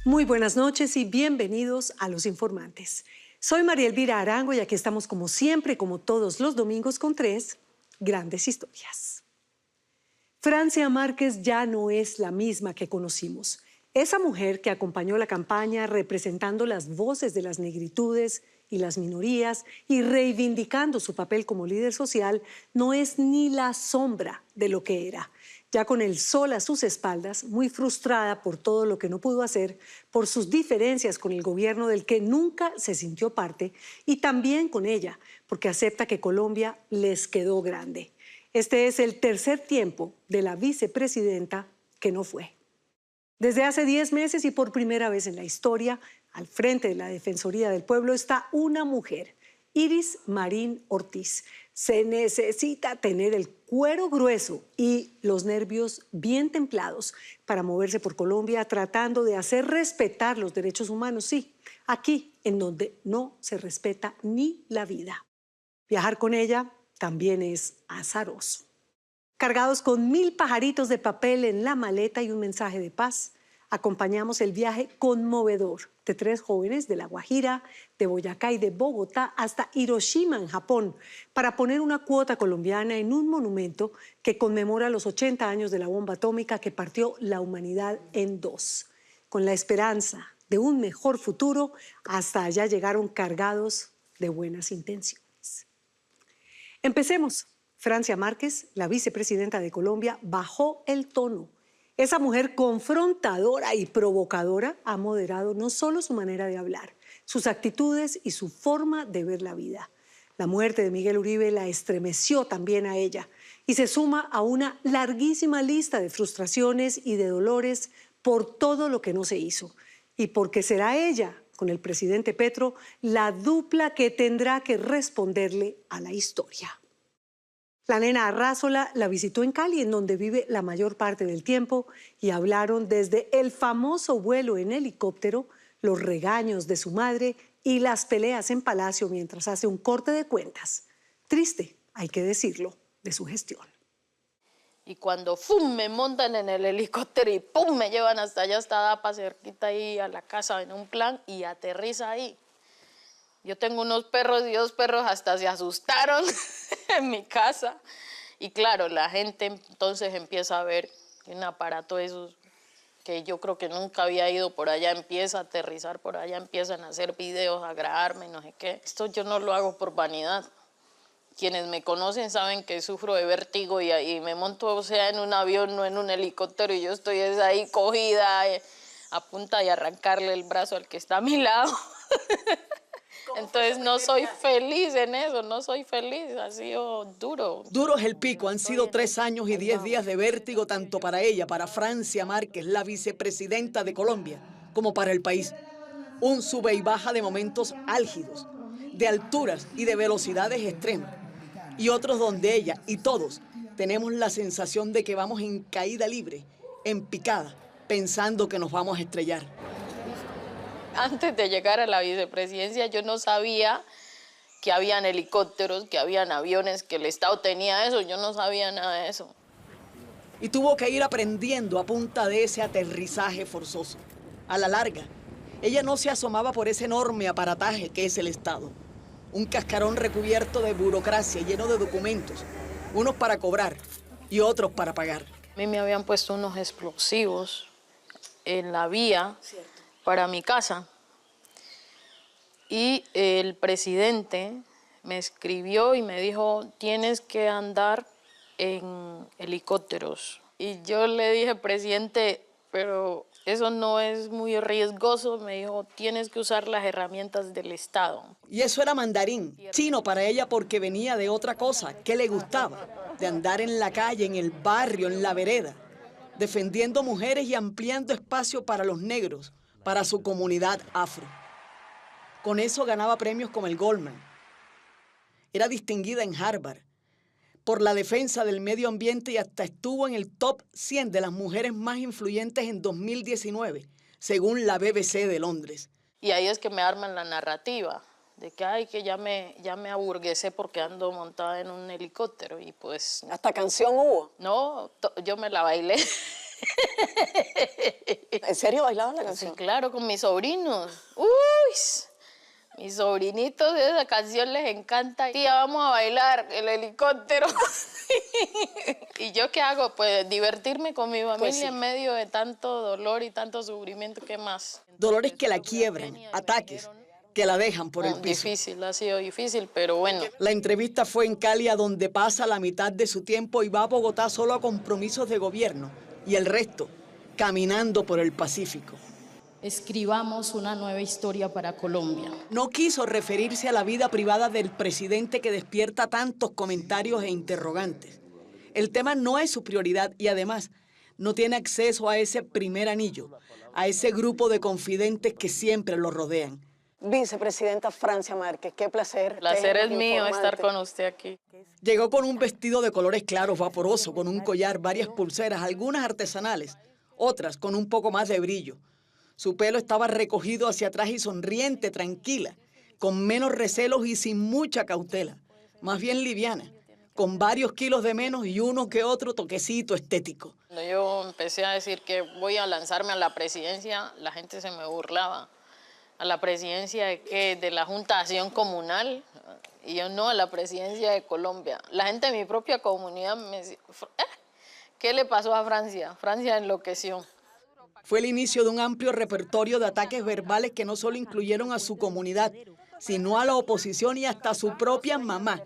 Muy buenas noches y bienvenidos a Los Informantes. Soy María Elvira Arango y aquí estamos como siempre, como todos los domingos, con tres grandes historias. Francia Márquez ya no es la misma que conocimos. Esa mujer que acompañó la campaña representando las voces de las negritudes y las minorías y reivindicando su papel como líder social no es ni la sombra de lo que era. Ya con el sol a sus espaldas, muy frustrada por todo lo que no pudo hacer, por sus diferencias con el gobierno del que nunca se sintió parte, y también con ella, porque acepta que Colombia les quedó grande. Este es el tercer tiempo de la vicepresidenta que no fue. Desde hace 10 meses y por primera vez en la historia, al frente de la Defensoría del Pueblo está una mujer, Iris Marín Ortiz. Se necesita tener el cuero grueso y los nervios bien templados para moverse por Colombia tratando de hacer respetar los derechos humanos, sí, aquí en donde no se respeta ni la vida. Viajar con ella también es azaroso. Cargados con 1000 pajaritos de papel en la maleta y un mensaje de paz, acompañamos el viaje conmovedor de 3 jóvenes de La Guajira, de Boyacá y de Bogotá hasta Hiroshima, en Japón, para poner una cuota colombiana en un monumento que conmemora los 80 años de la bomba atómica que partió la humanidad en dos. Con la esperanza de un mejor futuro, hasta allá llegaron cargados de buenas intenciones. Empecemos. Francia Márquez, la vicepresidenta de Colombia, bajó el tono. Esa mujer confrontadora y provocadora ha moderado no solo su manera de hablar, sus actitudes y su forma de ver la vida. La muerte de Miguel Uribe la estremeció también a ella y se suma a una larguísima lista de frustraciones y de dolores por todo lo que no se hizo. Y porque será ella, con el presidente Petro, la dupla que tendrá que responderle a la historia. La nena Arrázola la visitó en Cali, en donde vive la mayor parte del tiempo, y hablaron desde el famoso vuelo en helicóptero, los regaños de su madre y las peleas en Palacio mientras hace un corte de cuentas. Triste, hay que decirlo, de su gestión. Y cuando ¡fum! Me montan en el helicóptero y ¡pum! Me llevan hasta allá, hasta Dapa, cerquita ahí a la casa en un plan y aterriza ahí. Yo tengo unos perros y 2 perros hasta se asustaron en mi casa. Y claro, la gente entonces empieza a ver un aparato de esos que yo creo que nunca había ido por allá, empieza a aterrizar por allá, empiezan a hacer videos, a grabarme, no sé qué. Esto yo no lo hago por vanidad. Quienes me conocen saben que sufro de vértigo y me monto, o sea, en un avión, no en un helicóptero, y yo estoy ahí cogida a punta de arrancarle el brazo al que está a mi lado. Entonces no soy feliz en eso, no soy feliz, ha sido duro. Duro es el pico, han sido 3 años y 10 días de vértigo tanto para ella, para Francia Márquez, la vicepresidenta de Colombia, como para el país. Un sube y baja de momentos álgidos, de alturas y de velocidades extremas. Y otros donde ella y todos tenemos la sensación de que vamos en caída libre, en picada, pensando que nos vamos a estrellar. Antes de llegar a la vicepresidencia yo no sabía que habían helicópteros, que habían aviones, que el Estado tenía eso, yo no sabía nada de eso. Y tuvo que ir aprendiendo a punta de ese aterrizaje forzoso. A la larga, ella no se asomaba por ese enorme aparataje que es el Estado. Un cascarón recubierto de burocracia, lleno de documentos, unos para cobrar y otros para pagar. A mí me habían puesto unos explosivos en la vía para mi casa. Y el presidente me escribió y me dijo, tienes que andar en helicópteros. Y yo le dije, presidente, pero eso no es muy riesgoso. Me dijo, tienes que usar las herramientas del Estado. Y eso era mandarín, chino para ella porque venía de otra cosa que le gustaba, de andar en la calle, en el barrio, en la vereda, defendiendo mujeres y ampliando espacio para los negros, para su comunidad afro. Con eso ganaba premios como el Goldman. Era distinguida en Harvard por la defensa del medio ambiente y hasta estuvo en el top 100 de las mujeres más influyentes en 2019, según la BBC de Londres. Y ahí es que me arman la narrativa de que, ay, que ya me aburguesé porque ando montada en un helicóptero y pues... ¿Hasta canción hubo? No, yo me la bailé. ¿En serio bailaban la Sí, canción? claro, con mis sobrinos. Uy, mis sobrinitos de esa canción les encanta. Tía, vamos a bailar el helicóptero. ¿Y yo qué hago? Pues divertirme con mi familia sí. en medio de tanto dolor y tanto sufrimiento. ¿Qué más? Dolores que la quiebran, ataques que la dejan por el piso. Difícil, ha sido difícil, pero bueno. La entrevista fue en Cali, a donde pasa la mitad de su tiempo y va a Bogotá solo a compromisos de gobierno y el resto caminando por el Pacífico. Escribamos una nueva historia para Colombia. No quiso referirse a la vida privada del presidente que despierta tantos comentarios e interrogantes. El tema no es su prioridad y además no tiene acceso a ese primer anillo, a ese grupo de confidentes que siempre lo rodean. Vicepresidenta Francia Márquez, qué placer. El placer es mío informante. estar con usted aquí. Llegó con un vestido de colores claros, vaporoso, con un collar, varias pulseras, algunas artesanales, otras con un poco más de brillo. Su pelo estaba recogido hacia atrás y sonriente, tranquila, con menos recelos y sin mucha cautela, más bien liviana, con varios kilos de menos y uno que otro toquecito estético. Cuando yo empecé a decir que voy a lanzarme a la presidencia, la gente se me burlaba. ¿A la presidencia de qué? De la Junta de Acción Comunal. Y yo no, a la presidencia de Colombia. La gente de mi propia comunidad me decía, ¿qué le pasó a Francia? Francia enloqueció. Fue el inicio de un amplio repertorio de ataques verbales que no solo incluyeron a su comunidad, sino a la oposición y hasta a su propia mamá,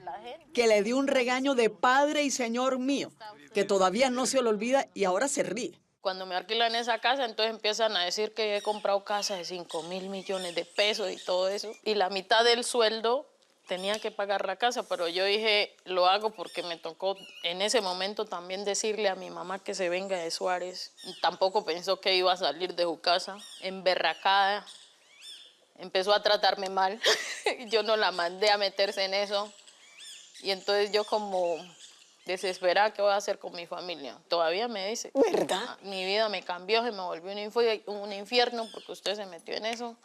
que le dio un regaño de padre y señor mío, que todavía no se le olvida y ahora se ríe. Cuando me alquilan esa casa, entonces empiezan a decir que he comprado casa de 5.000 millones de pesos y todo eso. Y la mitad del sueldo tenía que pagar la casa, pero yo dije, lo hago porque me tocó en ese momento también decirle a mi mamá que se venga de Suárez. Tampoco pensó que iba a salir de su casa, emberracada. Empezó a tratarme mal. Yo no la mandé a meterse en eso. Y entonces yo como desesperada, ¿qué voy a hacer con mi familia? Todavía me dice. ¿Verdad? Mi vida me cambió, se me volvió un infierno porque usted se metió en eso.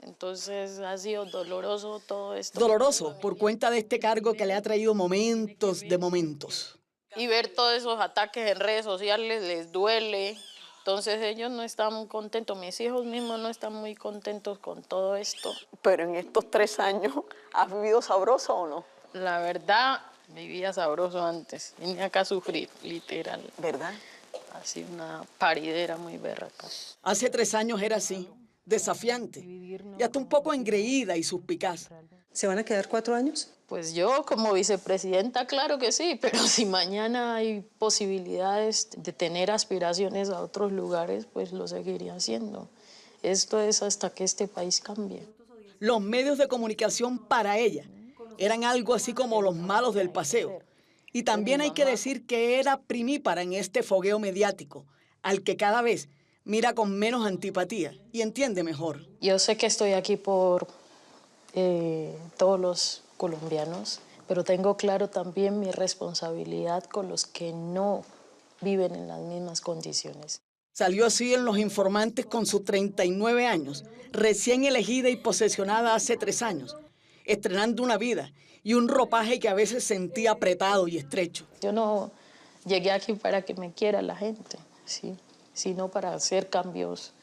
Entonces ha sido doloroso todo esto. Doloroso por cuenta de este cargo que le ha traído momentos de momentos. Y ver todos esos ataques en redes sociales les duele. Entonces ellos no están muy contentos, mis hijos mismos no están muy contentos con todo esto. Pero en estos 3 años, ¿has vivido sabroso o no? La verdad, vivía sabroso antes. Vine acá a sufrir, literal. ¿Verdad? Así una paridera muy berraca. Hace 3 años era así, desafiante y hasta un poco engreída y suspicaz. ¿Se van a quedar 4 años? Pues yo como vicepresidenta, claro que sí, pero si mañana hay posibilidades de tener aspiraciones a otros lugares, pues lo seguiría haciendo. Esto es hasta que este país cambie. Los medios de comunicación para ella eran algo así como los malos del paseo. Y también hay que decir que era primípara en este fogueo mediático, al que cada vez mira con menos antipatía y entiende mejor. Yo sé que estoy aquí por todos los colombianos, pero tengo claro también mi responsabilidad con los que no viven en las mismas condiciones. Salió así en Los Informantes con sus 39 años, recién elegida y posesionada hace 3 años, estrenando una vida y un ropaje que a veces sentía apretado y estrecho. Yo no llegué aquí para que me quiera la gente, ¿sí? Sino para hacer cambios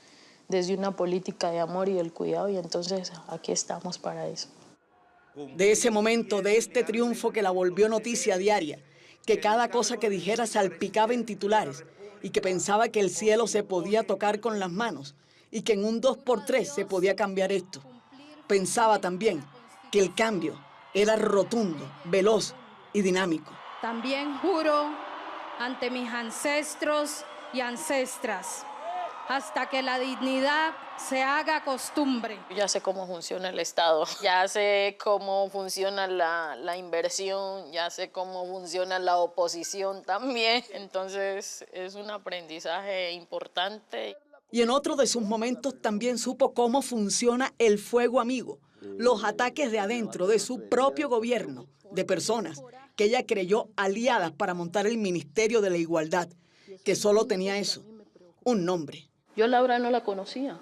desde una política de amor y del cuidado, y entonces aquí estamos para eso. De ese momento, de este triunfo que la volvió noticia diaria, que cada cosa que dijera salpicaba en titulares y que pensaba que el cielo se podía tocar con las manos y que en un 2x3 se podía cambiar esto. Pensaba también que el cambio era rotundo, veloz y dinámico. También juro ante mis ancestros y ancestras, hasta que la dignidad se haga costumbre. Ya sé cómo funciona el Estado, ya sé cómo funciona la inversión, ya sé cómo funciona la oposición también. Entonces es un aprendizaje importante. Y en otro de sus momentos también supo cómo funciona el fuego amigo, los ataques de adentro de su propio gobierno, de personas que ella creyó aliadas para montar el Ministerio de la Igualdad, que solo tenía eso, un nombre. Yo a Laura no la conocía,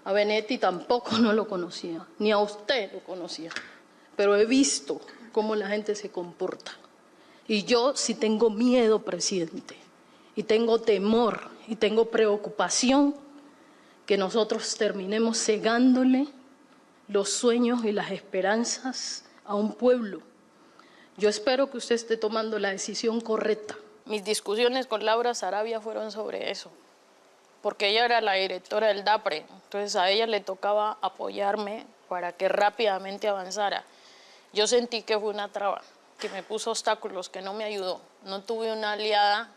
a Benetti tampoco no lo conocía, ni a usted lo conocía, pero he visto cómo la gente se comporta. Y yo sí tengo miedo, presidente, y tengo temor y tengo preocupación que nosotros terminemos cegándole los sueños y las esperanzas a un pueblo. Yo espero que usted esté tomando la decisión correcta. Mis discusiones con Laura Sarabia fueron sobre eso, porque ella era la directora del DAPRE, entonces a ella le tocaba apoyarme para que rápidamente avanzara. Yo sentí que fue una traba, que me puso obstáculos, que no me ayudó. No tuve una aliada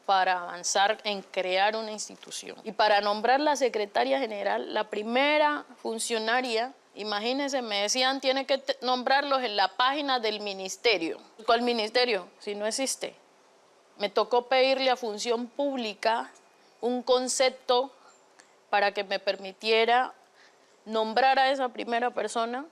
para avanzar en crear una institución. Y para nombrar la secretaria general, la primera funcionaria, imagínense, me decían, tiene que nombrarlos en la página del ministerio. ¿Cuál ministerio? Si no existe. Me tocó pedirle a Función Pública un concepto para que me permitiera nombrar a esa primera persona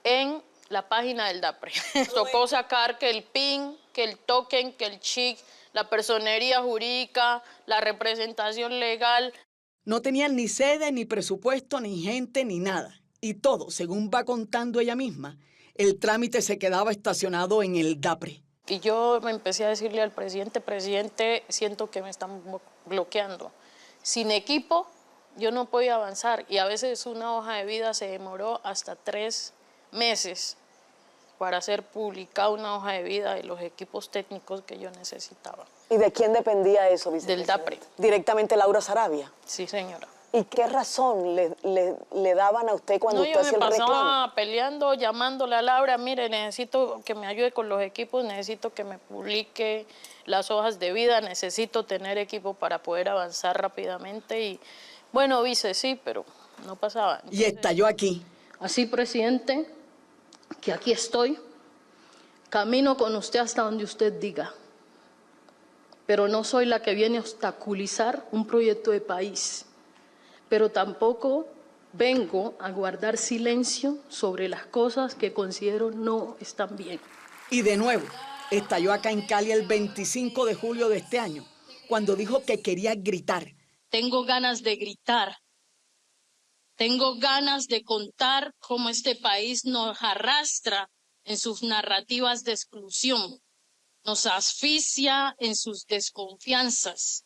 en la página del DAPRE. Tocó sacar que el PIN, que el token, que el CHIC, la personería jurídica, la representación legal. No tenían ni sede, ni presupuesto, ni gente, ni nada. Y todo, según va contando ella misma, el trámite se quedaba estacionado en el DAPRE. Y yo me empecé a decirle al presidente, presidente, siento que me están bloqueando. Sin equipo, yo no podía avanzar. Y a veces una hoja de vida se demoró hasta 3 meses para hacer publicada una hoja de vida de los equipos técnicos que yo necesitaba. ¿Y de quién dependía eso, vicepresidenta? Del DAPRE. Directamente Laura Sarabia. Sí, señora. ¿Y qué razón le daban a usted cuando usted hacía el reclamo? Yo me pasaba peleando, llamándole a Laura, mire, necesito que me ayude con los equipos, necesito que me publique las hojas de vida, necesito tener equipo para poder avanzar rápidamente. Y bueno, vice, sí, pero no pasaba. Entonces, y estalló aquí. Así, presidente, que aquí estoy, camino con usted hasta donde usted diga, pero no soy la que viene a obstaculizar un proyecto de país, pero tampoco vengo a guardar silencio sobre las cosas que considero no están bien. Y de nuevo, estalló acá en Cali el 25 de julio de este año, cuando dijo que quería gritar. Tengo ganas de gritar. Tengo ganas de contar cómo este país nos arrastra en sus narrativas de exclusión, nos asfixia en sus desconfianzas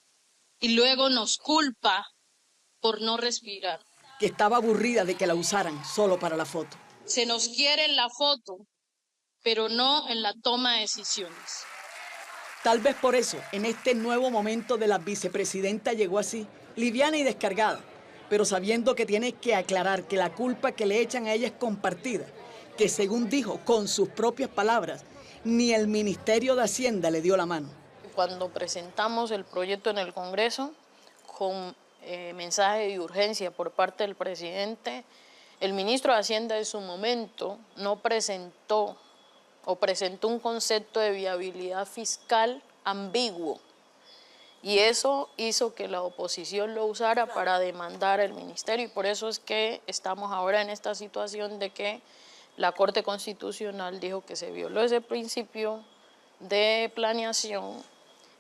y luego nos culpa por no respirar. Que estaba aburrida de que la usaran solo para la foto. Se nos quiere en la foto, pero no en la toma de decisiones. Tal vez por eso, en este nuevo momento de la vicepresidenta llegó así, liviana y descargada, pero sabiendo que tiene que aclarar que la culpa que le echan a ella es compartida, que según dijo con sus propias palabras, ni el Ministerio de Hacienda le dio la mano. Cuando presentamos el proyecto en el Congreso, con mensaje de urgencia por parte del presidente, el ministro de Hacienda en su momento no presentó o presentó un concepto de viabilidad fiscal ambiguo. Y eso hizo que la oposición lo usara para demandar al ministerio. Y por eso es que estamos ahora en esta situación de que la Corte Constitucional dijo que se violó ese principio de planeación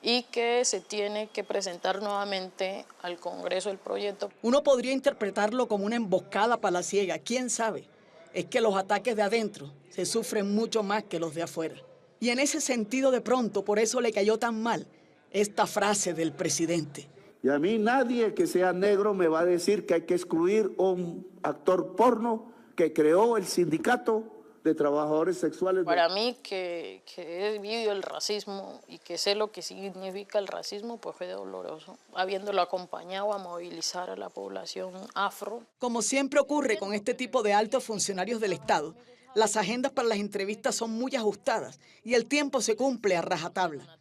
y que se tiene que presentar nuevamente al Congreso el proyecto. Uno podría interpretarlo como una emboscada palaciega, quién sabe. Es que los ataques de adentro se sufren mucho más que los de afuera. Y en ese sentido, de pronto, por eso le cayó tan mal esta frase del presidente. Y a mí nadie que sea negro me va a decir que hay que excluir a un actor porno que creó el sindicato de trabajadores sexuales. Para mí, que he vivido el racismo y que sé lo que significa el racismo, pues fue doloroso, habiéndolo acompañado a movilizar a la población afro. Como siempre ocurre con este tipo de altos funcionarios del Estado, las agendas para las entrevistas son muy ajustadas y el tiempo se cumple a rajatabla.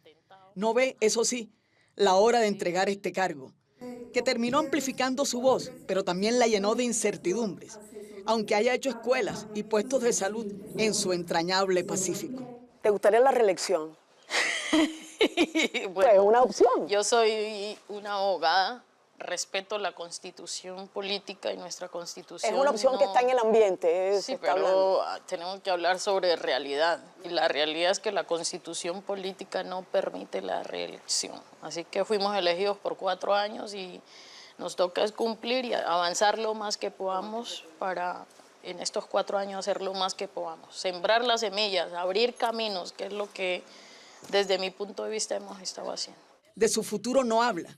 No ve, eso sí, la hora de entregar este cargo, que terminó amplificando su voz, pero también la llenó de incertidumbres, aunque haya hecho escuelas y puestos de salud en su entrañable Pacífico. ¿Te gustaría la reelección? Bueno, Pues una opción. yo soy una abogada, respeto la Constitución política y nuestra Constitución. Es una opción que está en el ambiente. Sí, pero tenemos que hablar sobre realidad. Y la realidad es que la Constitución política no permite la reelección. Así que fuimos elegidos por 4 años y nos toca es cumplir y avanzar lo más que podamos para en estos 4 años hacer lo más que podamos. Sembrar las semillas, abrir caminos, que es lo que desde mi punto de vista hemos estado haciendo. De su futuro no habla,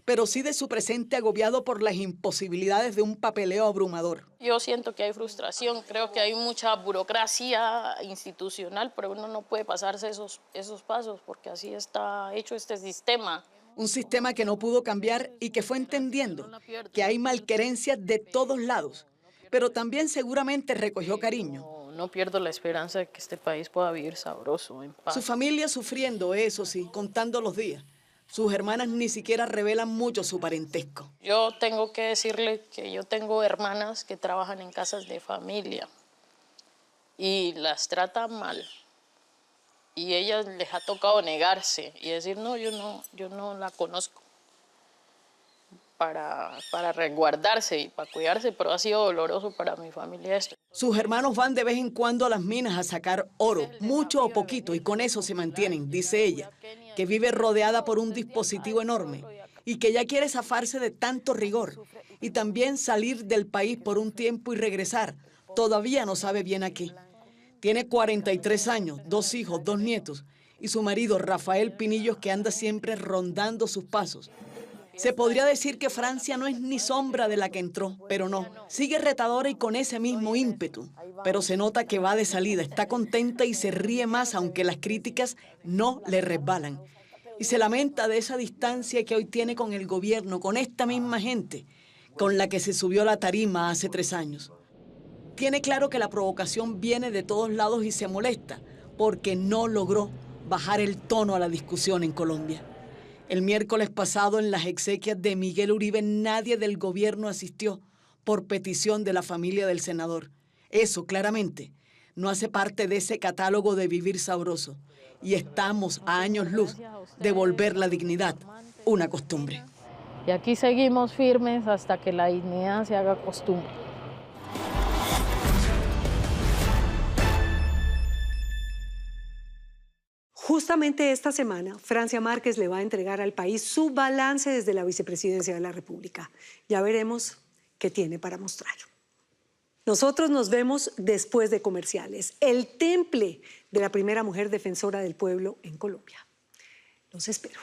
pero sí de su presente agobiado por las imposibilidades de un papeleo abrumador. Yo siento que hay frustración, creo que hay mucha burocracia institucional, pero uno no puede pasarse esos pasos porque así está hecho este sistema. Un sistema que no pudo cambiar y que fue entendiendo que hay malquerencias de todos lados, pero también seguramente recogió cariño. No pierdo la esperanza de que este país pueda vivir sabroso, en paz. Su familia sufriendo, eso sí, contando los días. Sus hermanas ni siquiera revelan mucho su parentesco. Yo tengo que decirle que yo tengo hermanas que trabajan en casas de familia y las tratan mal. Y ellas les ha tocado negarse y decir, no, yo no la conozco. Para resguardarse y para cuidarse, pero ha sido doloroso para mi familia esto. Sus hermanos van de vez en cuando a las minas a sacar oro, mucho o poquito, y con eso se mantienen, dice ella, que vive rodeada por un dispositivo enorme y que ya quiere zafarse de tanto rigor y también salir del país por un tiempo y regresar. Todavía no sabe bien a qué. Tiene 43 años, 2 hijos, 2 nietos y su marido Rafael Pinillos, que anda siempre rondando sus pasos. Se podría decir que Francia no es ni sombra de la que entró, pero no. Sigue retadora y con ese mismo ímpetu. Pero se nota que va de salida, está contenta y se ríe más, aunque las críticas no le resbalan. Y se lamenta de esa distancia que hoy tiene con el gobierno, con esta misma gente, con la que se subió a la tarima hace 3 años. Tiene claro que la provocación viene de todos lados y se molesta, porque no logró bajar el tono a la discusión en Colombia. El miércoles pasado, en las exequias de Miguel Uribe, nadie del gobierno asistió por petición de la familia del senador. Eso, claramente, no hace parte de ese catálogo de vivir sabroso. Y estamos a años luz de volver la dignidad una costumbre. Y aquí seguimos firmes hasta que la dignidad se haga costumbre. Justamente esta semana, Francia Márquez le va a entregar al país su balance desde la vicepresidencia de la República. Ya veremos qué tiene para mostrar. Nosotros nos vemos después de comerciales. El temple de la primera mujer defensora del pueblo en Colombia. Los espero.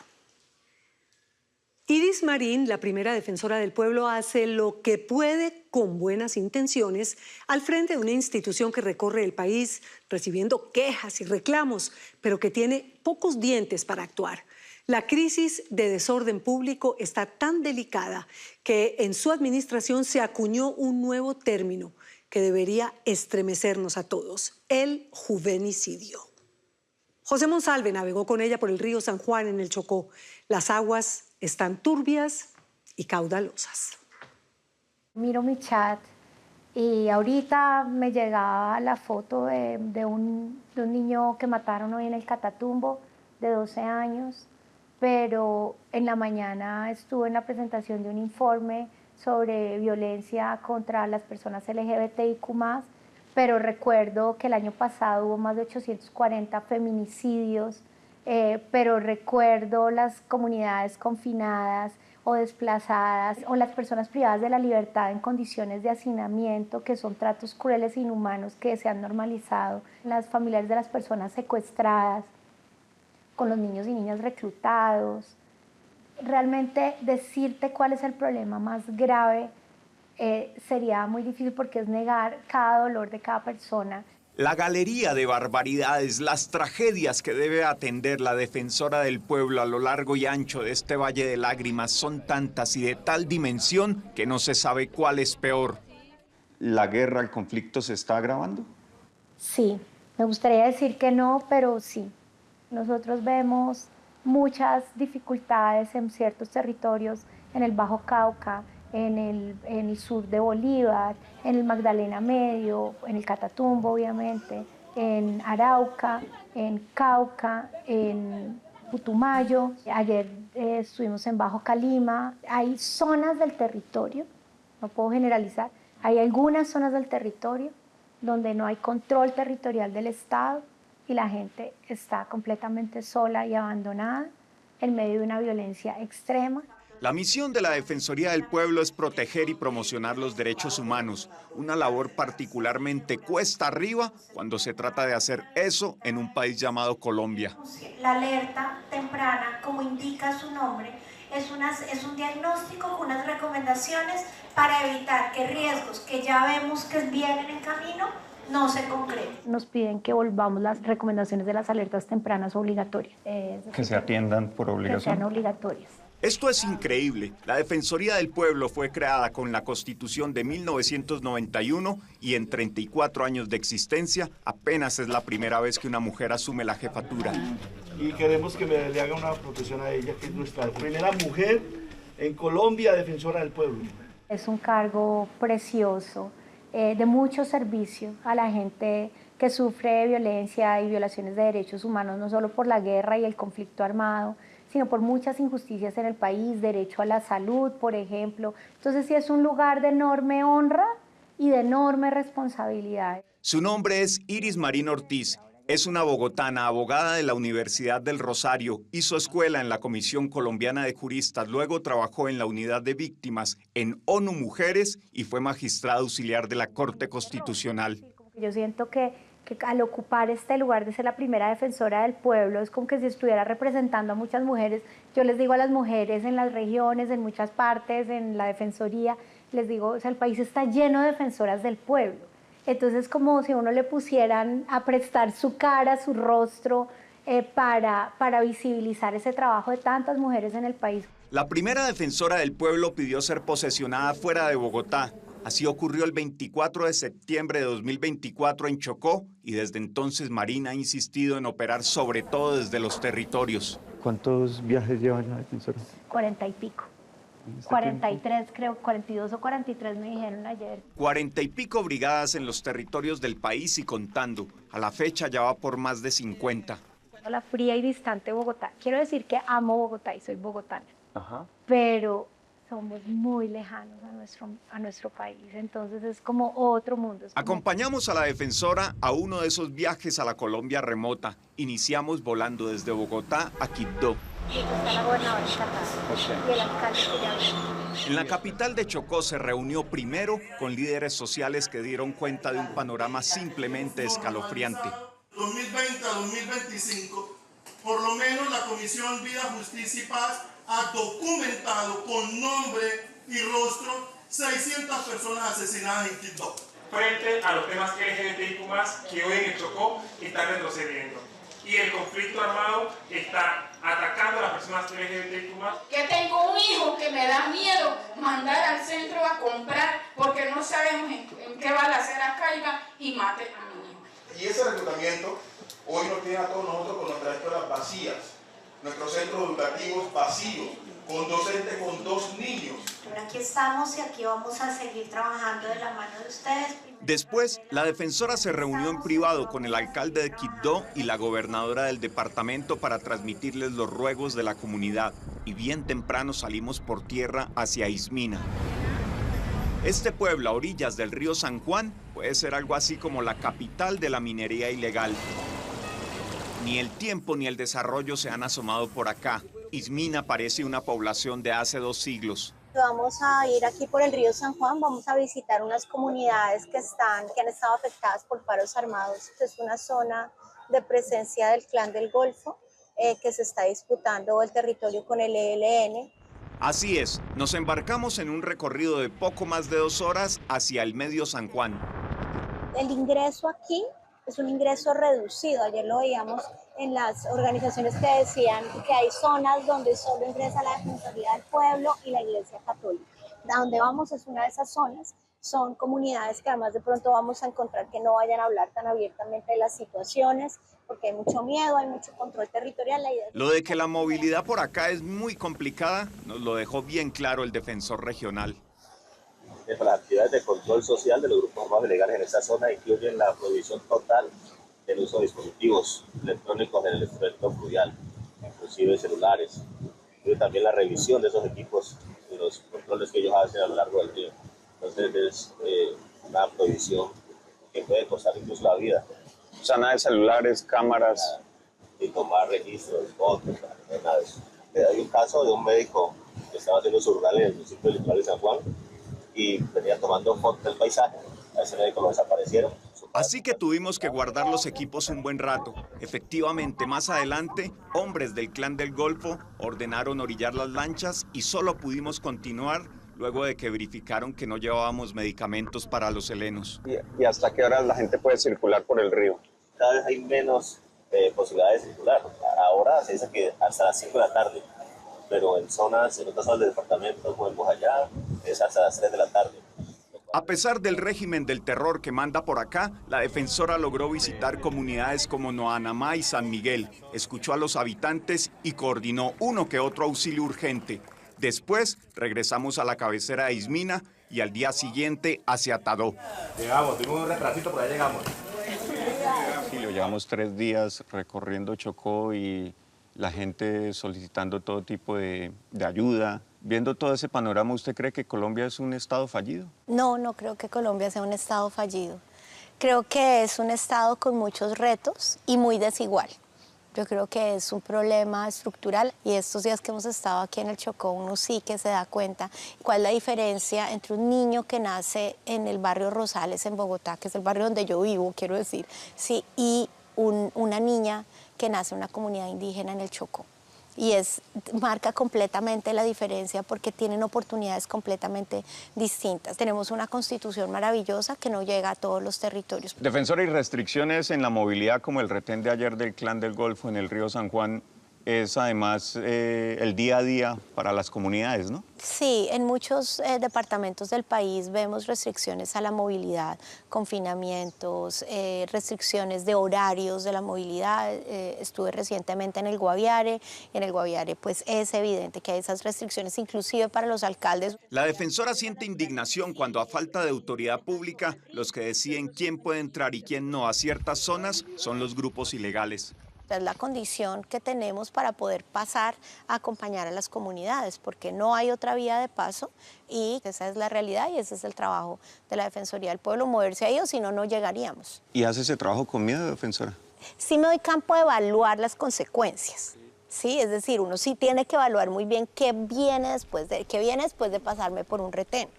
Iris Marín, la primera defensora del pueblo, hace lo que puede con buenas intenciones al frente de una institución que recorre el país recibiendo quejas y reclamos, pero que tiene pocos dientes para actuar. La crisis de desorden público está tan delicada que en su administración se acuñó un nuevo término que debería estremecernos a todos: el juvenicidio. José Monsalve navegó con ella por el río San Juan en el Chocó. Las aguas están turbias y caudalosas. Miro mi chat y ahorita me llegaba la foto de un niño que mataron hoy en el Catatumbo, de 12 años, pero en la mañana estuve en la presentación de un informe sobre violencia contra las personas LGBTIQ+, pero recuerdo que el año pasado hubo más de 840 feminicidios, pero recuerdo las comunidades confinadas o desplazadas o las personas privadas de la libertad en condiciones de hacinamiento, que son tratos crueles e inhumanos que se han normalizado, las familiares de las personas secuestradas, con los niños y niñas reclutados. Realmente decirte cuál es el problema más grave sería muy difícil, porque es negar cada dolor de cada persona. La galería de barbaridades, las tragedias que debe atender la defensora del pueblo a lo largo y ancho de este valle de lágrimas son tantas y de tal dimensión que no se sabe cuál es peor. ¿La guerra, el conflicto se está agravando? Sí, me gustaría decir que no, pero sí. Nosotros vemos muchas dificultades en ciertos territorios, en el Bajo Cauca, en el sur de Bolívar, en el Magdalena Medio, en el Catatumbo, obviamente, en Arauca, en Cauca, en Putumayo. Ayer estuvimos en Bajo Calima. Hay zonas del territorio, no puedo generalizar, hay algunas zonas del territorio donde no hay control territorial del Estado y la gente está completamente sola y abandonada en medio de una violencia extrema. La misión de la Defensoría del Pueblo es proteger y promocionar los derechos humanos, una labor particularmente cuesta arriba cuando se trata de hacer eso en un país llamado Colombia. La alerta temprana, como indica su nombre, es un diagnóstico con unas recomendaciones para evitar que riesgos que ya vemos que vienen en camino no se concreten. Nos piden que volvamos las recomendaciones de las alertas tempranas obligatorias. Que se atiendan por obligación. Que sean obligatorias. Esto es increíble. La Defensoría del Pueblo fue creada con la Constitución de 1991 y en 34 años de existencia apenas es la primera vez que una mujer asume la jefatura. Y queremos que le haga una protección a ella, que es nuestra primera mujer en Colombia defensora del pueblo. Es un cargo precioso, de mucho servicio a la gente que sufre violencia y violaciones de derechos humanos, no solo por la guerra y el conflicto armado, sino por muchas injusticias en el país, derecho a la salud, por ejemplo. Entonces sí es un lugar de enorme honra y de enorme responsabilidad. Su nombre es Iris Marín Ortiz. Es una bogotana, abogada de la Universidad del Rosario. Hizo escuela en la Comisión Colombiana de Juristas, luego trabajó en la Unidad de Víctimas en ONU Mujeres y fue magistrada auxiliar de la Corte Constitucional. Yo siento que al ocupar este lugar de ser la primera defensora del pueblo, es como que si estuviera representando a muchas mujeres. Yo les digo a las mujeres en las regiones, en muchas partes, en la defensoría, les digo, o sea, el país está lleno de defensoras del pueblo. Entonces, como si uno le pusieran a prestar su cara, su rostro, para visibilizar ese trabajo de tantas mujeres en el país. La primera defensora del pueblo pidió ser posesionada fuera de Bogotá. Así ocurrió el 24 de septiembre de 2024 en Chocó y desde entonces Marín ha insistido en operar sobre todo desde los territorios. ¿Cuántos viajes lleva la defensora? 40 y pico. 43 creo, 42 o 43 me dijeron ayer. 40 y pico brigadas en los territorios del país y contando. A la fecha ya va por más de 50. La fría y distante Bogotá. Quiero decir que amo Bogotá y soy bogotana. Ajá. Pero somos muy lejanos a nuestro país, entonces es como otro mundo. Acompañamos a la defensora a uno de esos viajes a la Colombia remota. Iniciamos volando desde Bogotá a Quibdó. Está la gobernadora y el alcalde que ya ven. En la capital de Chocó se reunió primero con líderes sociales que dieron cuenta de un panorama simplemente escalofriante. 2020 a 2025, por lo menos la Comisión Vida, Justicia y Paz ha documentado con nombre y rostro 600 personas asesinadas en Quibdó. Frente a los temas LGBTIQ+, que hoy en el Chocó están retrocediendo. Y el conflicto armado está atacando a las personas LGBTIQ+. Que tengo un hijo que me da miedo mandar al centro a comprar porque no sabemos en qué balacera caiga y mate a mi hijo. Y ese reclutamiento hoy nos tiene a todos nosotros con nuestras escuelas vacías, nuestros centros educativos vacíos, con docentes con 2 niños. Pero aquí estamos y aquí vamos a seguir trabajando de la mano de ustedes. Después, la defensora se reunió en privado con el alcalde de Quibdó y la gobernadora del departamento para transmitirles los ruegos de la comunidad. Y bien temprano salimos por tierra hacia Ismina. Este pueblo a orillas del río San Juan puede ser algo así como la capital de la minería ilegal. Ni el tiempo ni el desarrollo se han asomado por acá. Ismina parece una población de hace 2 siglos. Vamos a ir aquí por el río San Juan, vamos a visitar unas comunidades que han estado afectadas por paros armados. Es una zona de presencia del Clan del Golfo que se está disputando el territorio con el ELN. Así es, nos embarcamos en un recorrido de poco más de 2 horas hacia el medio San Juan. El ingreso aquí es un ingreso reducido. Ayer lo veíamos en las organizaciones que decían que hay zonas donde solo ingresa la Defensoría del Pueblo y la Iglesia Católica. A donde vamos es una de esas zonas. Son comunidades que además de pronto vamos a encontrar que no vayan a hablar tan abiertamente de las situaciones, porque hay mucho miedo, hay mucho control territorial. Lo de que la movilidad por acá es muy complicada nos lo dejó bien claro el defensor regional. Las actividades de control social de los grupos armados ilegales en esta zona incluyen la prohibición total del uso de dispositivos electrónicos en el espectro fluvial, inclusive celulares. Incluye también la revisión de esos equipos y los controles que ellos hacen a lo largo del río. Entonces es una prohibición que puede costar incluso la vida. O sea, nada de celulares, cámaras. Y tomar registros, fotos, nada de eso. Hay un caso de un médico que estaba haciendo su rural en el municipio de Litoral de San Juan y venía tomando fotos del paisaje. A ese médico lo desaparecieron, su Así que tuvimos que guardar los equipos un buen rato. Efectivamente, más adelante, hombres del Clan del Golfo ordenaron orillar las lanchas y solo pudimos continuar luego de que verificaron que no llevábamos medicamentos para los helenos. ¿Y hasta qué hora la gente puede circular por el río? Cada vez hay menos posibilidades de circular. Ahora se dice que hasta las 5 de la tarde, pero en otras zonas del departamento, como en Bojayá, es hasta las 3 de la tarde. A pesar del régimen del terror que manda por acá, la defensora logró visitar comunidades como Noanamá y San Miguel, escuchó a los habitantes y coordinó uno que otro auxilio urgente. Después regresamos a la cabecera de Ismina y al día siguiente hacia Tadó. Llegamos, tuvimos un retrasito, pero ya llegamos. Sí, lo llevamos 3 días recorriendo Chocó y la gente solicitando todo tipo de ayuda. Viendo todo ese panorama, ¿usted cree que Colombia es un estado fallido? No, no creo que Colombia sea un estado fallido. Creo que es un estado con muchos retos y muy desigual. Yo creo que es un problema estructural y estos días que hemos estado aquí en el Chocó, uno sí que se da cuenta cuál es la diferencia entre un niño que nace en el barrio Rosales en Bogotá, que es el barrio donde yo vivo, quiero decir, sí, y una niña que nace en una comunidad indígena en el Chocó. Y marca completamente la diferencia porque tienen oportunidades completamente distintas. Tenemos una constitución maravillosa que no llega a todos los territorios. Defensora, y restricciones en la movilidad como el retén de ayer del Clan del Golfo en el río San Juan es además el día a día para las comunidades, ¿no? Sí, en muchos departamentos del país vemos restricciones a la movilidad, confinamientos, restricciones de horarios de la movilidad. Estuve recientemente en el Guaviare y en el Guaviare pues es evidente que hay esas restricciones inclusive para los alcaldes. La defensora siente indignación cuando a falta de autoridad pública, los que deciden quién puede entrar y quién no a ciertas zonas son los grupos ilegales. Es la condición que tenemos para poder pasar a acompañar a las comunidades, porque no hay otra vía de paso y esa es la realidad y ese es el trabajo de la Defensoría del Pueblo, moverse a ellos, si no, no llegaríamos. ¿Y hace ese trabajo con miedo, defensora? Sí me doy campo de evaluar las consecuencias, ¿sí? Es decir, uno sí tiene que evaluar muy bien qué viene después de pasarme por un retén,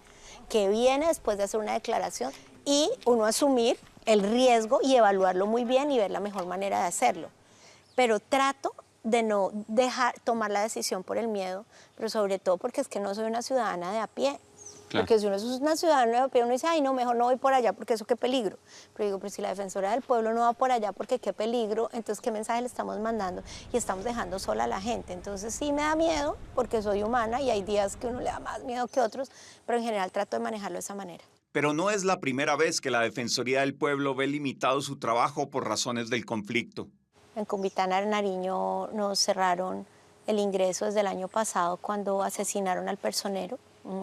qué viene después de hacer una declaración y uno asumir el riesgo y evaluarlo muy bien y ver la mejor manera de hacerlo. Pero trato de no tomar la decisión por el miedo, pero sobre todo porque es que no soy una ciudadana de a pie. Claro. Porque si uno es una ciudadana de a pie, uno dice, ay, no, mejor no voy por allá porque eso qué peligro. Pero digo, pero si la defensora del pueblo no va por allá porque qué peligro, entonces qué mensaje le estamos mandando y estamos dejando sola a la gente. Entonces sí me da miedo porque soy humana y hay días que uno le da más miedo que otros, pero en general trato de manejarlo de esa manera. Pero no es la primera vez que la Defensoría del Pueblo ve limitado su trabajo por razones del conflicto. En Cumbitana, Nariño, nos cerraron el ingreso desde el año pasado cuando asesinaron al personero,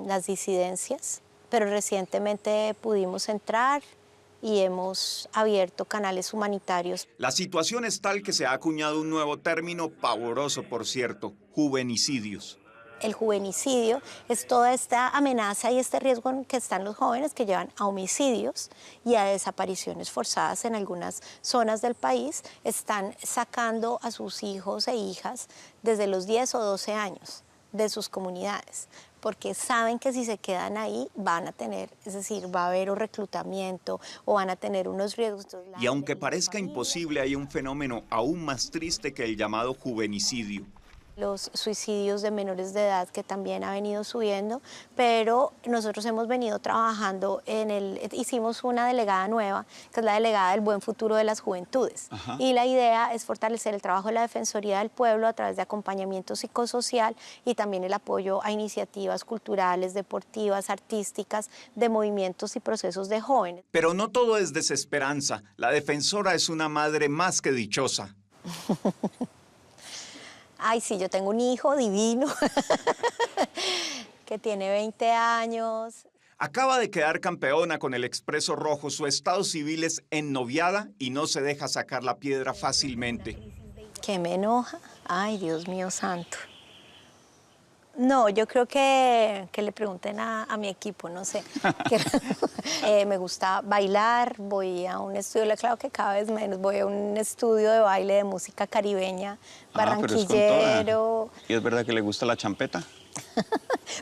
las disidencias, pero recientemente pudimos entrar y hemos abierto canales humanitarios. La situación es tal que se ha acuñado un nuevo término, pavoroso por cierto, juvenicidios. El juvenicidio es toda esta amenaza y este riesgo en que están los jóvenes que llevan a homicidios y a desapariciones forzadas en algunas zonas del país. Están sacando a sus hijos e hijas desde los 10 o 12 años de sus comunidades, porque saben que si se quedan ahí van a tener, es decir, va a haber un reclutamiento o van a tener unos riesgos. Y aunque parezca imposible, hay un fenómeno aún más triste que el llamado juvenicidio. Los suicidios de menores de edad que también ha venido subiendo, pero nosotros hemos venido trabajando hicimos una delegada nueva, que es la delegada del Buen Futuro de las Juventudes. Ajá. Y la idea es fortalecer el trabajo de la Defensoría del Pueblo a través de acompañamiento psicosocial y también el apoyo a iniciativas culturales, deportivas, artísticas, de movimientos y procesos de jóvenes. Pero no todo es desesperanza, la defensora es una madre más que dichosa. Ay, sí, yo tengo un hijo divino que tiene 20 años. Acaba de quedar campeona con el Expreso Rojo. Su estado civil es ennoviada y no se deja sacar la piedra fácilmente. ¿Qué me enoja? Ay, Dios mío santo. No, yo creo que le pregunten a mi equipo, no sé. Me gusta bailar, voy a un estudio, claro que cada vez menos, voy a un estudio de baile de música caribeña, barranquillero. ¿Y es verdad que le gusta la champeta?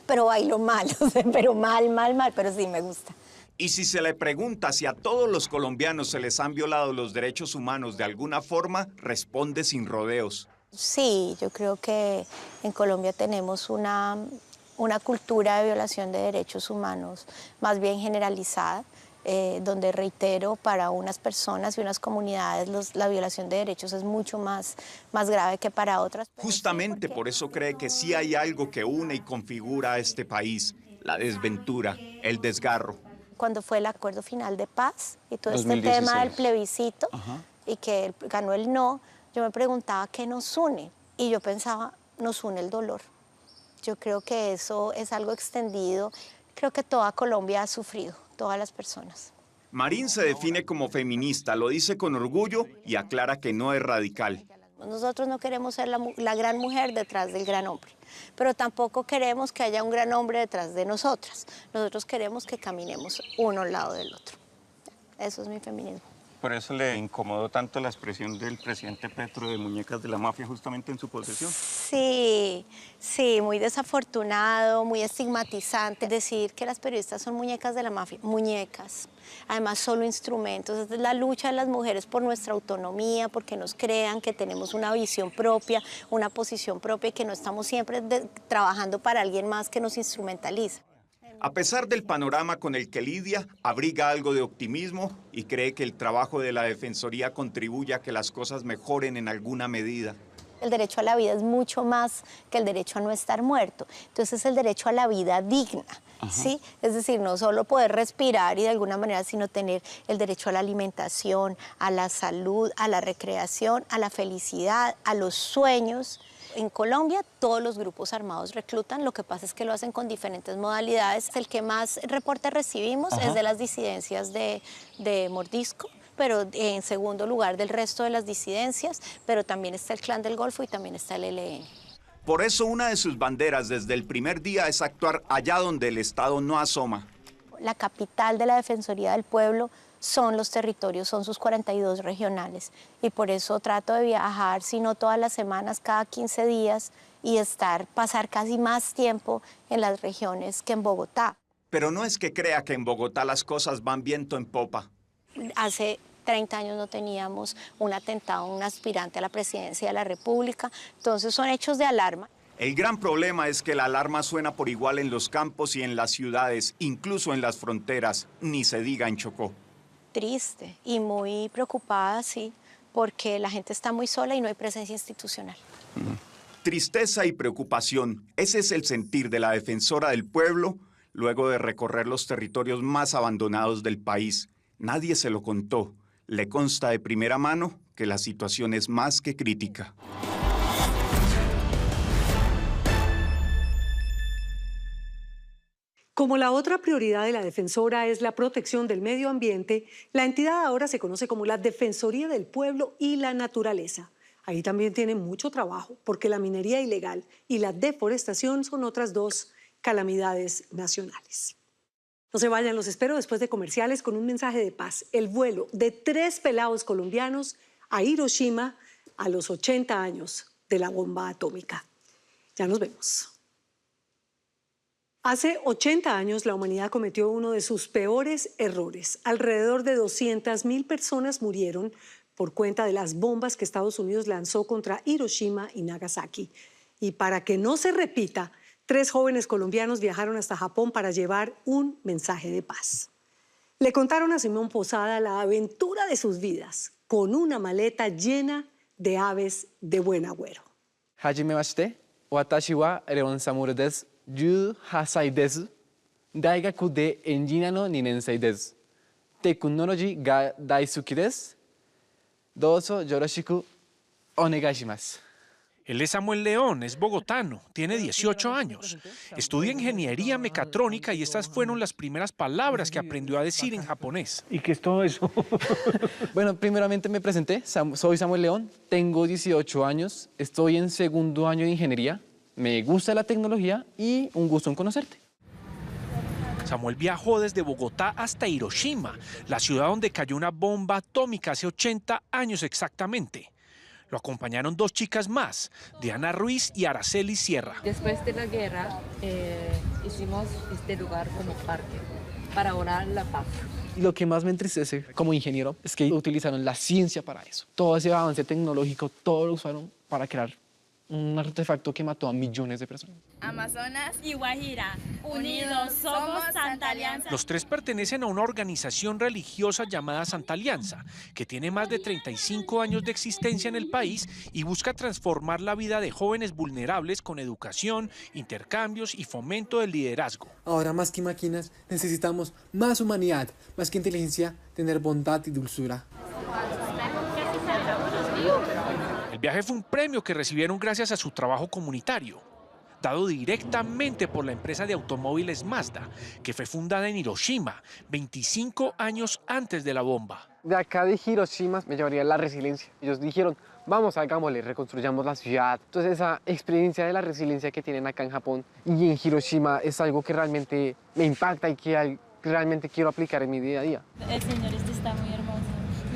Pero bailo mal, pero mal, pero sí me gusta. Y si se le pregunta si a todos los colombianos se les han violado los derechos humanos de alguna forma, responde sin rodeos. Sí, yo creo que en Colombia tenemos una cultura de violación de derechos humanos más bien generalizada, donde, reitero, para unas personas y unas comunidades la violación de derechos es mucho más grave que para otras. Justamente por eso cree que sí hay algo que une y configura a este país, la desventura, el desgarro. Cuando fue el acuerdo final de paz y todo 2016. este tema del plebiscito y que ganó el no, yo me preguntaba qué nos une y yo pensaba, nos une el dolor. Yo creo que eso es algo extendido, creo que toda Colombia ha sufrido, todas las personas. Marín se define como feminista, lo dice con orgullo y aclara que no es radical. Nosotros no queremos ser la gran mujer detrás del gran hombre, pero tampoco queremos que haya un gran hombre detrás de nosotras. Nosotros queremos que caminemos uno al lado del otro. Eso es mi feminismo. Por eso le incomodó tanto la expresión del presidente Petro de muñecas de la mafia justamente en su posesión. Sí, muy desafortunado, muy estigmatizante decir que las periodistas son muñecas de la mafia. Muñecas, además solo instrumentos. Es la lucha de las mujeres por nuestra autonomía, porque nos crean que tenemos una visión propia, una posición propia y que no estamos siempre trabajando para alguien más que nos instrumentaliza. A pesar del panorama con el que lidia, abriga algo de optimismo y cree que el trabajo de la Defensoría contribuye a que las cosas mejoren en alguna medida. El derecho a la vida es mucho más que el derecho a no estar muerto. Entonces es el derecho a la vida digna, ¿sí? Es decir, no solo poder respirar y de alguna manera, sino tener el derecho a la alimentación, a la salud, a la recreación, a la felicidad, a los sueños. En Colombia todos los grupos armados reclutan, lo que pasa es que lo hacen con diferentes modalidades. El que más reportes recibimos es de las disidencias de Mordisco, pero en segundo lugar del resto de las disidencias, pero también está el Clan del Golfo y también está el ELN. Por eso una de sus banderas desde el primer día es actuar allá donde el Estado no asoma. La capital de la Defensoría del Pueblo son los territorios, son sus 42 regionales. Y por eso trato de viajar, si no todas las semanas, cada 15 días, y pasar casi más tiempo en las regiones que en Bogotá. Pero no es que crea que en Bogotá las cosas van viento en popa. Hace 30 años no teníamos un atentado, un aspirante a la presidencia de la República, entonces son hechos de alarma. El gran problema es que la alarma suena por igual en los campos y en las ciudades, incluso en las fronteras, ni se diga en Chocó. Triste y muy preocupada, sí, porque la gente está muy sola y no hay presencia institucional. Tristeza y preocupación, ese es el sentir de la defensora del pueblo luego de recorrer los territorios más abandonados del país. Nadie se lo contó. Le consta de primera mano que la situación es más que crítica. Como la otra prioridad de la defensora es la protección del medio ambiente, la entidad ahora se conoce como la Defensoría del Pueblo y la Naturaleza. Ahí también tiene mucho trabajo, porque la minería ilegal y la deforestación son otras dos calamidades nacionales. No se vayan, los espero después de comerciales con un mensaje de paz. El vuelo de 3 pelados colombianos a Hiroshima a los 80 años de la bomba atómica. Ya nos vemos. Hace 80 años la humanidad cometió uno de sus peores errores. Alrededor de 200.000 personas murieron por cuenta de las bombas que Estados Unidos lanzó contra Hiroshima y Nagasaki. Y para que no se repita, 3 jóvenes colombianos viajaron hasta Japón para llevar un mensaje de paz. Le contaron a Simón Posada la aventura de sus vidas con una maleta llena de aves de buen agüero. Hajimemashite, watashi wa Leon Samuro desu. 18歳です。大学でエンジニアの2年生です。テクノロジーが大好きです。どうぞよろしくお願いします。Él es Samuel León, es bogotano, tiene 18 años. Estudia ingeniería mecatrónica y estas fueron las primeras palabras que aprendió a decir en japonés. ¿Y qué es todo eso? Bueno, primeramente me presenté. Soy Samuel León, tengo 18 años, estoy en segundo año de ingeniería. Me gusta la tecnología y un gusto en conocerte. Samuel viajó desde Bogotá hasta Hiroshima, la ciudad donde cayó una bomba atómica hace 80 años exactamente. Lo acompañaron 2 chicas más, Diana Ruiz y Araceli Sierra. Después de la guerra, hicimos este lugar como parque. para orar la paz. Y lo que más me entristece como ingeniero es que utilizaron la ciencia para eso. Todo ese avance tecnológico, todo lo usaron para crear un artefacto que mató a millones de personas. Amazonas y Guajira, unidos somos Santa Alianza. Los tres pertenecen a una organización religiosa llamada Santa Alianza, que tiene más de 35 años de existencia en el país y busca transformar la vida de jóvenes vulnerables con educación, intercambios y fomento del liderazgo. Ahora más que máquinas necesitamos más humanidad, más que inteligencia, tener bondad y dulzura. El viaje fue un premio que recibieron gracias a su trabajo comunitario, dado directamente por la empresa de automóviles Mazda, que fue fundada en Hiroshima 25 años antes de la bomba. De acá de Hiroshima me llevaría la resiliencia. Ellos dijeron, vamos, hagámosle, reconstruyamos la ciudad. Entonces esa experiencia de la resiliencia que tienen acá en Japón y en Hiroshima es algo que realmente me impacta y que realmente quiero aplicar en mi día a día. El señor está muy hermoso.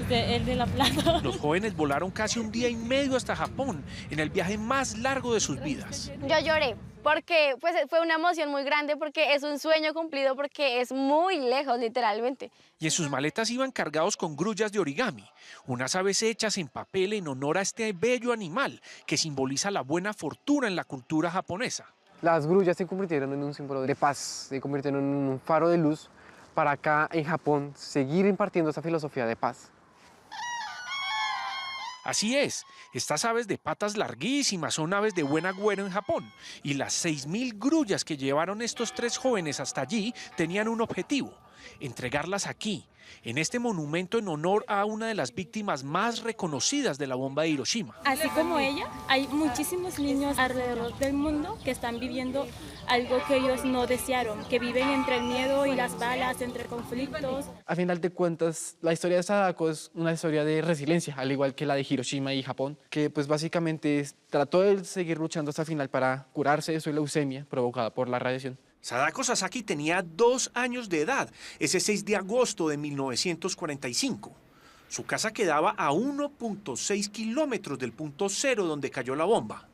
El de La Plata. Los jóvenes volaron casi un día y medio hasta Japón, en el viaje más largo de sus vidas. Yo lloré, porque pues, fue una emoción muy grande, porque es un sueño cumplido, porque es muy lejos, literalmente. Y en sus maletas iban cargados con grullas de origami, unas aves hechas en papel en honor a este bello animal que simboliza la buena fortuna en la cultura japonesa. Las grullas se convirtieron en un símbolo de paz, se convirtieron en un faro de luz para acá en Japón seguir impartiendo esa filosofía de paz. Así es, estas aves de patas larguísimas son aves de buen agüero en Japón y las 6.000 grullas que llevaron estos tres jóvenes hasta allí tenían un objetivo, entregarlas aquí, en este monumento en honor a una de las víctimas más reconocidas de la bomba de Hiroshima. Así como ella, hay muchísimos niños alrededor del mundo que están viviendo algo que ellos no desearon, que viven entre el miedo y las balas, entre conflictos. A final de cuentas, la historia de Sadako es una historia de resiliencia, al igual que la de Hiroshima y Japón, que pues básicamente trató de seguir luchando hasta el final para curarse de su leucemia provocada por la radiación. Sadako Sasaki tenía 2 años de edad, ese 6 de agosto de 1945. Su casa quedaba a 1.6 kilómetros del punto cero donde cayó la bomba.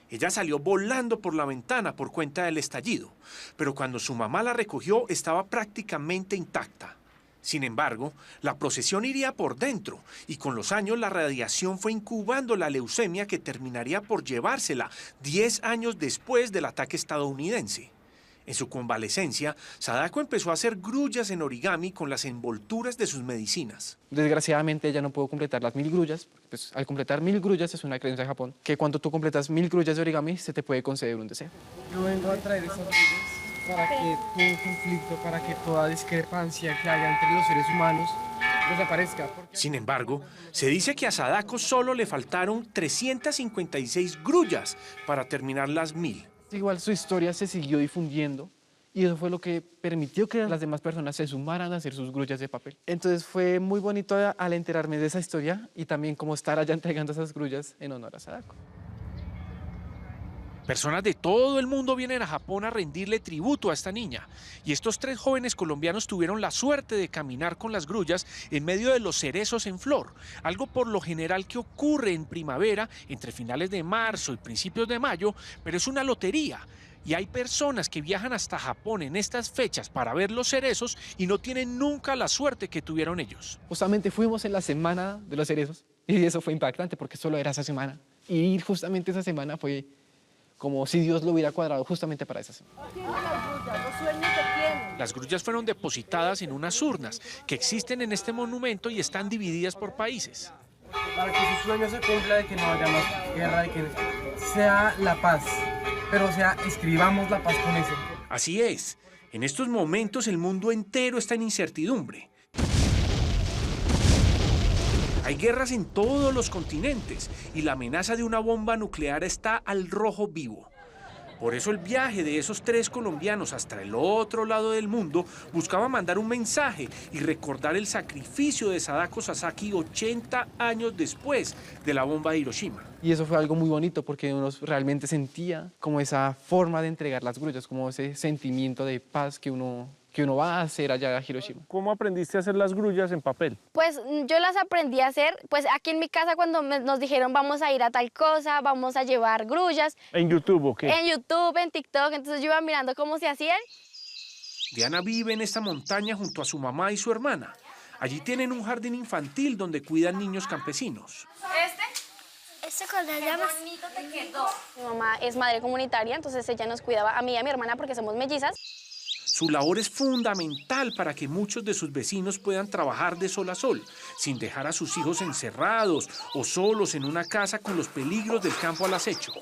Ella salió volando por la ventana por cuenta del estallido, pero cuando su mamá la recogió estaba prácticamente intacta. Sin embargo, la procesión iría por dentro y con los años la radiación fue incubando la leucemia que terminaría por llevársela 10 años después del ataque estadounidense. En su convalecencia, Sadako empezó a hacer grullas en origami con las envolturas de sus medicinas. Desgraciadamente ella no pudo completar las 1000 grullas, pues al completar 1000 grullas es una creencia en Japón, que cuando tú completas 1000 grullas de origami se te puede conceder un deseo. Yo vengo a traer esas grullas para que todo conflicto, para que toda discrepancia que haya entre los seres humanos desaparezca. Sin embargo, se dice que a Sadako solo le faltaron 356 grullas para terminar las 1000. Igual su historia se siguió difundiendo y eso fue lo que permitió que las demás personas se sumaran a hacer sus grullas de papel. Entonces fue muy bonito al enterarme de esa historia y también como estar allá entregando esas grullas en honor a Sadako. Personas de todo el mundo vienen a Japón a rendirle tributo a esta niña y estos 3 jóvenes colombianos tuvieron la suerte de caminar con las grullas en medio de los cerezos en flor, algo por lo general que ocurre en primavera entre finales de marzo y principios de mayo, pero es una lotería y hay personas que viajan hasta Japón en estas fechas para ver los cerezos y no tienen nunca la suerte que tuvieron ellos. Justamente fuimos en la semana de los cerezos y eso fue impactante porque solo era esa semana y ir justamente esa semana fue como si Dios lo hubiera cuadrado justamente para esa semana. Las grullas fueron depositadas en unas urnas que existen en este monumento y están divididas por países. Para que su sueño se cumpla de que no haya más guerra, de que sea la paz, pero escribamos la paz con eso. Así es, en estos momentos el mundo entero está en incertidumbre. Hay guerras en todos los continentes y la amenaza de una bomba nuclear está al rojo vivo. Por eso el viaje de esos 3 colombianos hasta el otro lado del mundo buscaba mandar un mensaje y recordar el sacrificio de Sadako Sasaki 80 años después de la bomba de Hiroshima. Y eso fue algo muy bonito porque uno realmente sentía como esa forma de entregar las grullas, como ese sentimiento de paz que uno va a hacer allá a Hiroshima. ¿Cómo aprendiste a hacer las grullas en papel? Pues yo las aprendí a hacer, pues aquí en mi casa cuando nos dijeron vamos a ir a tal cosa, vamos a llevar grullas. ¿En YouTube o qué? En YouTube, en TikTok, entonces yo iba mirando cómo se hacían. Diana vive en esta montaña junto a su mamá y su hermana. Allí tienen un jardín infantil donde cuidan niños campesinos. Este cuando llamas... Qué bonito te quedó. Mi mamá es madre comunitaria, entonces ella nos cuidaba a mí y a mi hermana porque somos mellizas. Su labor es fundamental para que muchos de sus vecinos puedan trabajar de sol a sol, sin dejar a sus hijos encerrados o solos en una casa con los peligros del campo al acecho.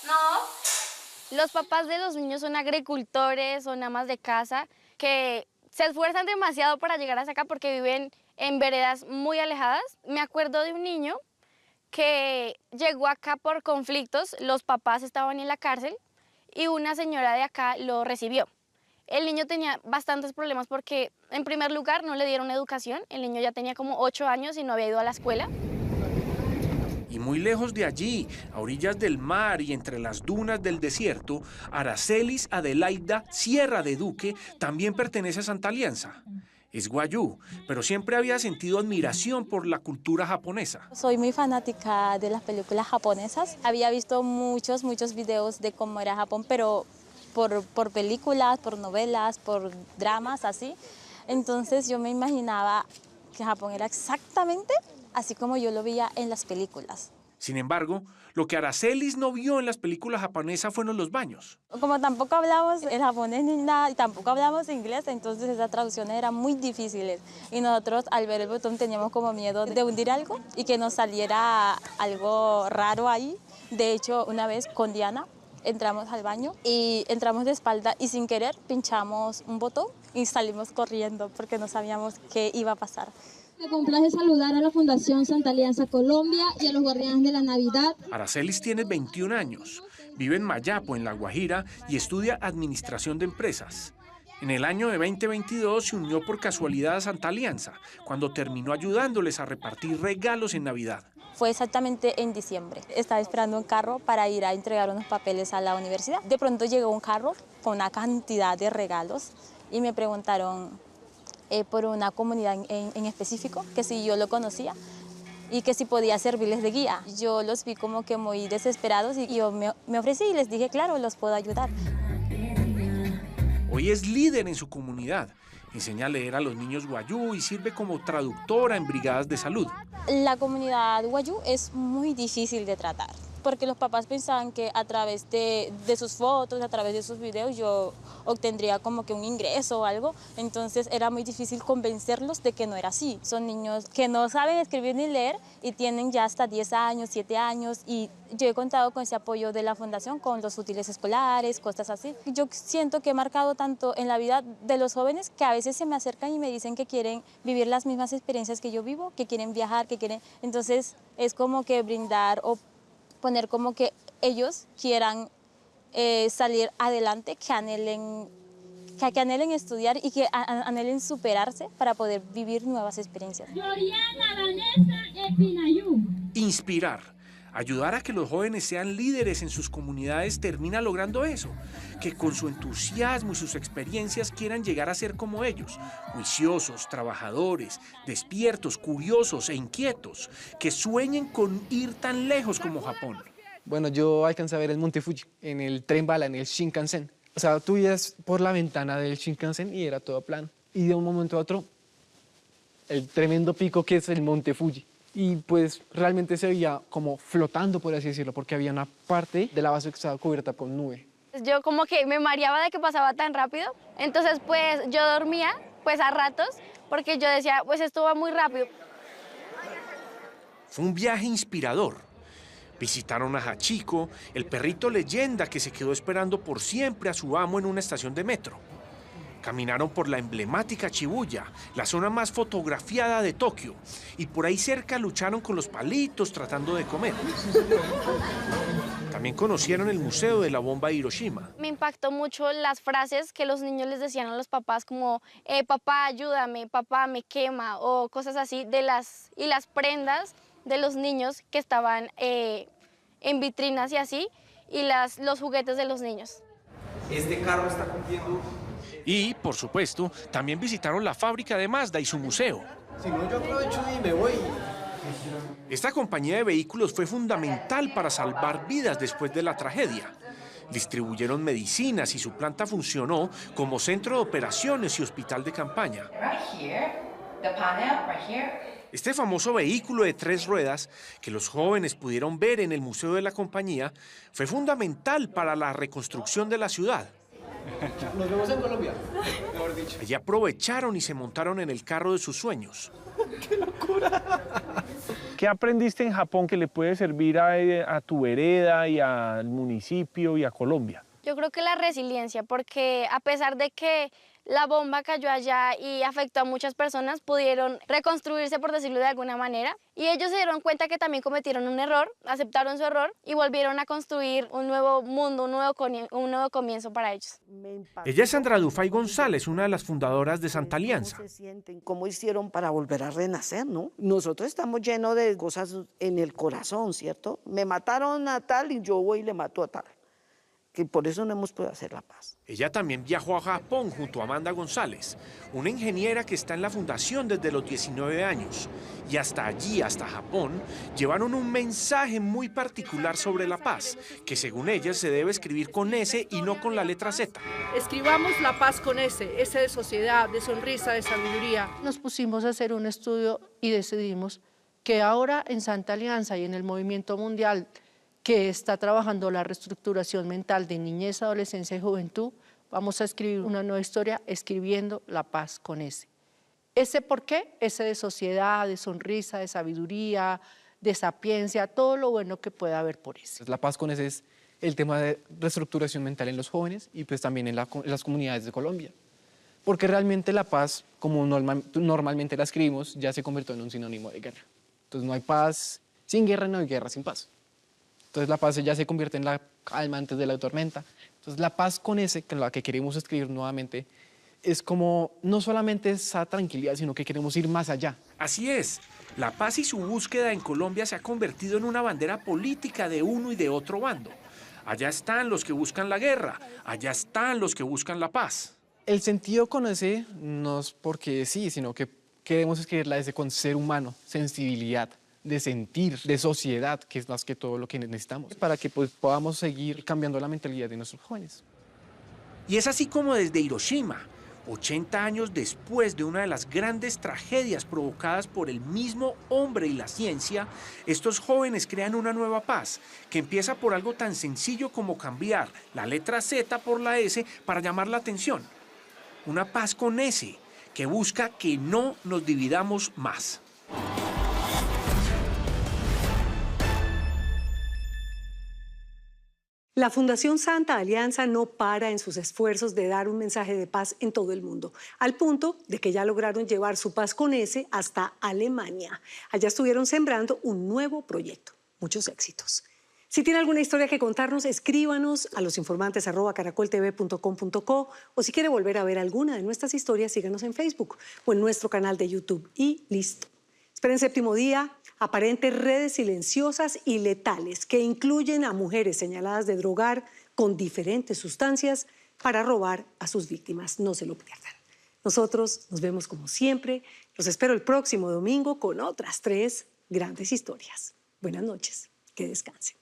No. Los papás de los niños son agricultores, son amas de casa, que se esfuerzan demasiado para llegar hasta acá porque viven en veredas muy alejadas. Me acuerdo de un niño que llegó acá por conflictos, los papás estaban en la cárcel y una señora de acá lo recibió. El niño tenía bastantes problemas porque, en primer lugar, no le dieron educación. El niño ya tenía como 8 años y no había ido a la escuela. Y muy lejos de allí, a orillas del mar y entre las dunas del desierto, Aracelis Adelaida Sierra de Duque también pertenece a Santa Alianza. Es guayú, pero siempre había sentido admiración por la cultura japonesa. Soy muy fanática de las películas japonesas. Había visto muchos videos de cómo era Japón, pero por películas, por novelas, por dramas, así. Entonces yo me imaginaba que Japón era exactamente así como yo lo veía en las películas. Sin embargo, lo que Aracelis no vio en las películas japonesas fueron los baños. Como tampoco hablamos el japonés ni nada, y tampoco hablamos inglés, entonces esas traducciones eran muy difíciles. Y nosotros al ver el botón teníamos como miedo de hundir algo y que nos saliera algo raro ahí. De hecho, una vez con Diana entramos al baño y entramos de espalda y sin querer pinchamos un botón y salimos corriendo porque no sabíamos qué iba a pasar. Me complace saludar a la Fundación Santa Alianza Colombia y a los Guardianes de la Navidad. Aracelis tiene 21 años, vive en Mayapo, en La Guajira, y estudia Administración de Empresas. En el año de 2022 se unió por casualidad a Santa Alianza, cuando terminó ayudándoles a repartir regalos en Navidad. Fue exactamente en diciembre. Estaba esperando un carro para ir a entregar unos papeles a la universidad. De pronto llegó un carro con una cantidad de regalos y me preguntaron por una comunidad en específico, que si yo lo conocía y que si podía servirles de guía. Yo los vi como que muy desesperados y yo me ofrecí y les dije, claro, los puedo ayudar. Hoy es líder en su comunidad, enseña a leer a los niños guayú y sirve como traductora en brigadas de salud. La comunidad guayú es muy difícil de tratar, porque los papás pensaban que a través de sus fotos, a través de sus videos, yo obtendría como que un ingreso o algo. Entonces era muy difícil convencerlos de que no era así. Son niños que no saben escribir ni leer y tienen ya hasta 10 años, 7 años. Y yo he contado con ese apoyo de la fundación, con los útiles escolares, cosas así. Yo siento que he marcado tanto en la vida de los jóvenes que a veces se me acercan y me dicen que quieren vivir las mismas experiencias que yo vivo, que quieren viajar, que quieren... Entonces es como que brindar o poner como que ellos quieran salir adelante, que anhelen estudiar y que anhelen superarse para poder vivir nuevas experiencias. Inspirar, ayudar a que los jóvenes sean líderes en sus comunidades termina logrando eso, que con su entusiasmo y sus experiencias quieran llegar a ser como ellos, juiciosos, trabajadores, despiertos, curiosos e inquietos, que sueñen con ir tan lejos como Japón. Bueno, yo alcancé a ver el Monte Fuji en el tren bala, en el Shinkansen. O sea, tú ibas por la ventana del Shinkansen y era todo plano. Y de un momento a otro, el tremendo pico que es el Monte Fuji. Y pues realmente se veía como flotando, por así decirlo, porque había una parte de la base que estaba cubierta con nube. Yo como que me mareaba de que pasaba tan rápido. Entonces pues yo dormía pues a ratos porque yo decía, pues esto va muy rápido. Fue un viaje inspirador. Visitaron a Hachiko, el perrito leyenda que se quedó esperando por siempre a su amo en una estación de metro. Caminaron por la emblemática Shibuya, la zona más fotografiada de Tokio, y por ahí cerca lucharon con los palitos tratando de comer. También conocieron el Museo de la Bomba de Hiroshima. Me impactó mucho las frases que los niños les decían a los papás como papá, ayúdame, papá, me quema, o cosas así, y las prendas de los niños que estaban en vitrinas y así, y los juguetes de los niños. Este carro está cumpliendo... Y, por supuesto, también visitaron la fábrica de Mazda y su museo. Si no, yo aprovecho y me voy. Esta compañía de vehículos fue fundamental para salvar vidas después de la tragedia. Distribuyeron medicinas y su planta funcionó como centro de operaciones y hospital de campaña. Este famoso vehículo de 3 ruedas que los jóvenes pudieron ver en el Museo de la Compañía fue fundamental para la reconstrucción de la ciudad. Nos vemos en Colombia, mejor dicho. Allí aprovecharon y se montaron en el carro de sus sueños. ¡Qué locura! ¿Qué aprendiste en Japón que le puede servir a tu vereda y al municipio y a Colombia? Yo creo que la resiliencia, porque a pesar de que la bomba cayó allá y afectó a muchas personas, pudieron reconstruirse, por decirlo de alguna manera, y ellos se dieron cuenta que también cometieron un error, aceptaron su error y volvieron a construir un nuevo mundo, un nuevo comienzo para ellos. Ella es Sandra Dufay González, una de las fundadoras de Santa Alianza. ¿Cómo se sienten? ¿Cómo hicieron para volver a renacer, no? Nosotros estamos llenos de cosas en el corazón, ¿cierto? Me mataron a tal y yo voy y le mato a tal. Que por eso no hemos podido hacer la paz. Ella también viajó a Japón junto a Amanda González, una ingeniera que está en la fundación desde los 19 años. Y hasta allí, hasta Japón, llevaron un mensaje muy particular sobre la paz, que según ellas se debe escribir con S y no con la letra Z. Escribamos la paz con S de sociedad, de sonrisa, de sabiduría. Nos pusimos a hacer un estudio y decidimos que ahora en Santa Alianza y en el movimiento mundial que está trabajando la reestructuración mental de niñez, adolescencia y juventud, vamos a escribir una nueva historia escribiendo la paz con S. ¿Ese por qué? S de sociedad, de sonrisa, de sabiduría, de sapiencia, todo lo bueno que pueda haber por S. La paz con S es el tema de reestructuración mental en los jóvenes y pues también en las comunidades de Colombia. Porque realmente la paz, como normalmente la escribimos, ya se convirtió en un sinónimo de guerra. Entonces no hay paz sin guerra, no hay guerra sin paz. Entonces la paz ya se convierte en la calma antes de la tormenta. Entonces la paz con ese, que la que queremos escribir nuevamente, es como no solamente esa tranquilidad, sino que queremos ir más allá. Así es, la paz y su búsqueda en Colombia se ha convertido en una bandera política de uno y de otro bando. Allá están los que buscan la guerra, allá están los que buscan la paz. El sentido con ese no es porque sí, sino que queremos escribirla ese con ser humano, sensibilidad, de sentir, de sociedad, que es más que todo lo que necesitamos, para que pues, podamos seguir cambiando la mentalidad de nuestros jóvenes. Y es así como desde Hiroshima, 80 años después de una de las grandes tragedias provocadas por el mismo hombre y la ciencia, estos jóvenes crean una nueva paz, que empieza por algo tan sencillo como cambiar la letra Z por la S para llamar la atención. Una paz con S, que busca que no nos dividamos más. La Fundación Santa Alianza no para en sus esfuerzos de dar un mensaje de paz en todo el mundo, al punto de que ya lograron llevar su paz con S hasta Alemania. Allá estuvieron sembrando un nuevo proyecto. Muchos éxitos. Si tiene alguna historia que contarnos, escríbanos a losinformantes@caracoltv.com.co o si quiere volver a ver alguna de nuestras historias, síganos en Facebook o en nuestro canal de YouTube. Y listo. Esperen Séptimo Día. Aparentes redes silenciosas y letales que incluyen a mujeres señaladas de drogar con diferentes sustancias para robar a sus víctimas. No se lo pierdan. Nosotros nos vemos como siempre. Los espero el próximo domingo con otras 3 grandes historias. Buenas noches. Que descansen.